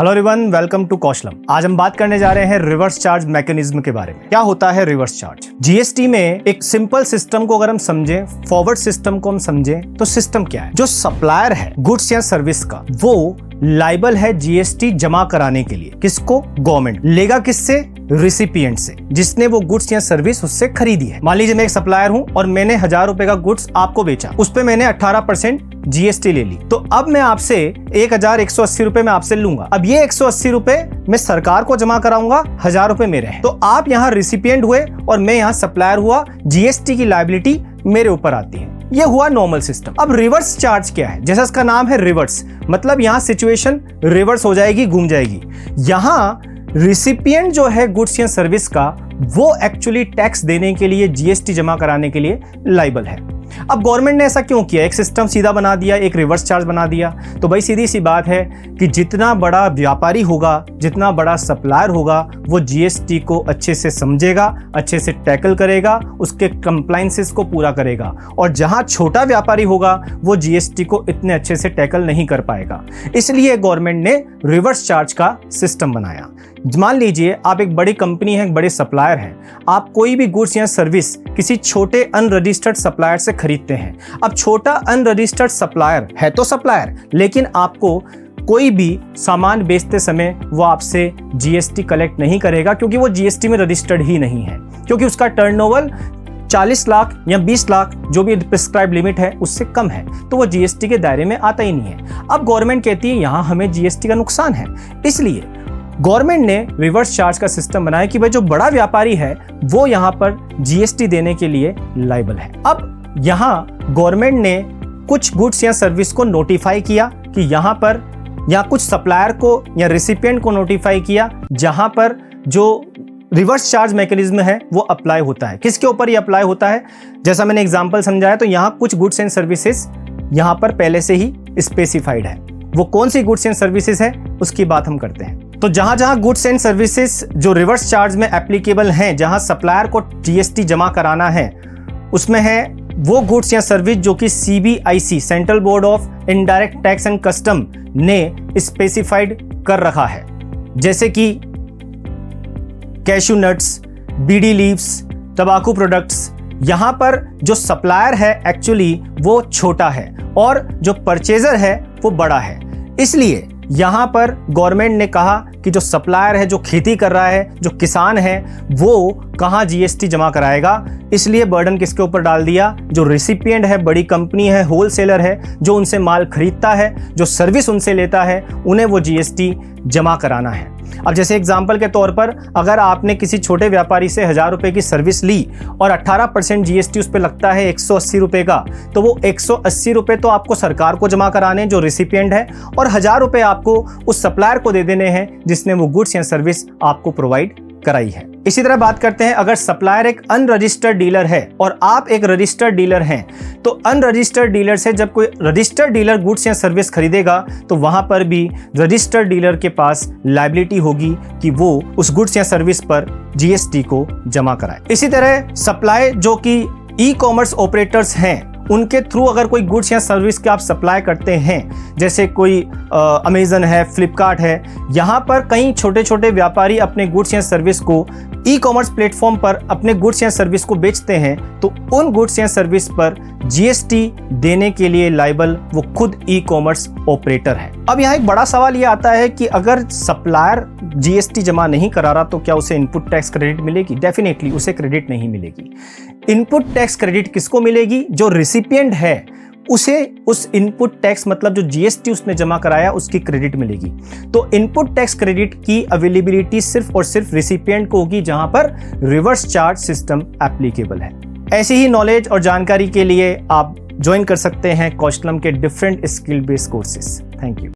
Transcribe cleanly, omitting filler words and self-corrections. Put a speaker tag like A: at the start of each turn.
A: Hello everyone, welcome to Kaushalam. आज हम बात करने जा रहे हैं रिवर्स चार्ज मैकेनिज्म के बारे में। क्या होता है रिवर्स चार्ज? जीएसटी में एक सिंपल सिस्टम को अगर हम समझें, फॉरवर्ड सिस्टम को हम समझें, तो सिस्टम क्या है? जो सप्लायर है गुड्स या सर्विस का, वो लाइबल है जीएसटी जमा कराने के लिए। किसको? गवर्नमेंट लेगा। किससे? रिसिपिएंट से, जिसने वो गुड्स या सर्विस उससे खरीदी है। मान लीजिए मैं एक सप्लायर हूं और मैंने 1000 रुपए का गुड्स आपको बेचा, उस पे मैंने 18% जीएसटी ले ली। तो अब मैं आपसे 1180 रुपए में आपसे लूंगा। अब ये 180 रुपए मैं सरकार को जमा कराऊंगा, 1000 रुपए मेरे हैं। तो आप यहाँ रिसिपिएंट हुए और मैं यहाँ सप्लायर हुआ। जीएसटी की लायबिलिटी मेरे ऊपर आती है। ये हुआ नॉर्मल सिस्टम। अब रिवर्स चार्ज क्या है? जैसा इसका नाम है रिवर्स, मतलब यहाँ सिचुएशन रिवर्स हो जाएगी, घूम जाएगी। यहाँ रिसिपिएंट जो है गुड्स या सर्विस का, वो एक्चुअली टैक्स देने के लिए, जीएसटी जमा कराने के लिए लायबल है। अब गवर्नमेंट ने ऐसा क्यों किया? एक सिस्टम सीधा बना दिया, एक रिवर्स चार्ज बना दिया। तो भाई सीधी सी बात है कि जितना बड़ा व्यापारी होगा, जितना बड़ा सप्लायर होगा, वो जीएसटी को अच्छे से समझेगा, अच्छे से टैकल करेगा, उसके कंप्लायंसेस को पूरा करेगा। और जहां छोटा व्यापारी होगा, वो जीएसटी को इतने अच्छे से टैकल नहीं कर पाएगा। इसलिए गवर्नमेंट ने रिवर्स चार्ज का सिस्टम बनाया। मान लीजिए आप एक बड़ी कंपनी है, एक बड़े सप्लायर हैं, आप कोई भी गुड्स या सर्विस किसी छोटे अनरजिस्टर्ड सप्लायर से खरीदते हैं। अब छोटा अनरजिस्टर्ड सप्लायर है तो सप्लायर, लेकिन आपको कोई भी सामान बेचते समय वो आपसे जीएसटी कलेक्ट नहीं करेगा, क्योंकि वो जीएसटी में रजिस्टर्ड ही नहीं है, क्योंकि उसका टर्नओवर 40 लाख या 20 लाख जो भी प्रिस्क्राइब लिमिट है उससे कम है, तो वो जीएसटी के दायरे में आता ही नहीं है। अब गवर्नमेंट कहती है यहाँ हमें जीएसटी का नुकसान है, इसलिए गवर्नमेंट ने रिवर्स चार्ज का सिस्टम बनाया कि भाई जो बड़ा व्यापारी है वो यहाँ पर जीएसटी देने के लिए लायबल है। अब यहाँ गवर्नमेंट ने कुछ गुड्स या सर्विस को नोटिफाई किया कि यहाँ पर, या कुछ सप्लायर को या रेसिपिएंट को नोटिफाई किया जहाँ पर जो रिवर्स चार्ज मैकेनिज्म है वो अप्लाई होता है। किसके ऊपर ये अप्लाई होता है? जैसा मैंने एग्जांपल समझाया, तो यहाँ कुछ गुड्स एंड सर्विसेज यहाँ पर पहले से ही स्पेसिफाइड है। वो कौन सी गुड्स एंड सर्विसेज है उसकी बात हम करते हैं। तो जहां जहां गुड्स एंड सर्विसेज जो रिवर्स चार्ज में एप्लीकेबल हैं, जहां सप्लायर को जीएसटी जमा कराना है, उसमें है वो गुड्स या सर्विस जो कि CBIC, central board of indirect tax and custom ने स्पेसिफाइड कर रखा है, जैसे कि कैशू नट्स, बीडी लीव्स, तंबाकू प्रोडक्ट्स। यहां पर जो सप्लायर है एक्चुअली वो छोटा है और जो परचेजर है वो बड़ा है। इसलिए यहां पर गवर्नमेंट ने कहा कि जो सप्लायर है, जो खेती कर रहा है, जो किसान है, वो कहां जीएसटी जमा कराएगा। इसलिए बर्डन किसके ऊपर डाल दिया? जो रिसिपिएंट है, बड़ी कंपनी है, होलसेलर है, जो उनसे माल खरीदता है, जो सर्विस उनसे लेता है, उन्हें वो जीएसटी जमा कराना है। अब जैसे एग्जाम्पल के तौर पर, अगर आपने किसी छोटे व्यापारी से 1000 रुपए की सर्विस ली और 18% जीएसटी उस पर लगता है 180 रुपए का, तो वो 180 रुपए तो आपको सरकार को जमा कराने जो रिसिपिएंट है, और 1000 रुपए आपको उस सप्लायर को दे देने हैं जिसने वो गुड्स या सर्विस आपको प्रोवाइड कराई है। इसी तरह बात करते हैं, अगर सप्लायर एक अनरजिस्टर्ड डीलर है और आप एक रजिस्टर्ड डीलर हैं, तो अनरजिस्टर्ड डीलर से जब कोई रजिस्टर्ड डीलर गुड्स या सर्विस खरीदेगा, तो वहां पर भी रजिस्टर्ड डीलर के पास लायबिलिटी होगी कि वो उस गुड्स या सर्विस पर जीएसटी को जमा कराए। इसी तरह सप्लाई जो कि ई कॉमर्स ऑपरेटर्स हैं, उनके थ्रू अगर कोई गुड्स या सर्विस के आप सप्लाई करते हैं, जैसे कोई अमेजन है, फ्लिपकार्ट है, यहाँ पर कई छोटे छोटे व्यापारी अपने गुड्स या सर्विस को ई कॉमर्स प्लेटफॉर्म पर अपने गुड्स या सर्विस को बेचते हैं, तो उन गुड्स या सर्विस पर जीएसटी देने के लिए लायबल वो खुद ई कॉमर्स ऑपरेटर है। अब यहाँ एक बड़ा सवाल ये आता है कि अगर सप्लायर जीएसटी जमा नहीं करा रहा, तो क्या उसे इनपुट टैक्स क्रेडिट मिलेगी? डेफिनेटली उसे क्रेडिट नहीं मिलेगी। इनपुट टैक्स क्रेडिट किसको मिलेगी? जो रिसिपिएंट है उसे उस इनपुट टैक्स, मतलब जो जीएसटी उसने जमा कराया, उसकी क्रेडिट मिलेगी। तो इनपुट टैक्स क्रेडिट की अवेलेबिलिटी सिर्फ और सिर्फ रिसिपिएंट को होगी जहां पर रिवर्स चार्ज सिस्टम एप्लीकेबल है। ऐसी ही नॉलेज और जानकारी के लिए आप ज्वाइन कर सकते हैं कौशलम के different skill based courses. Thank you.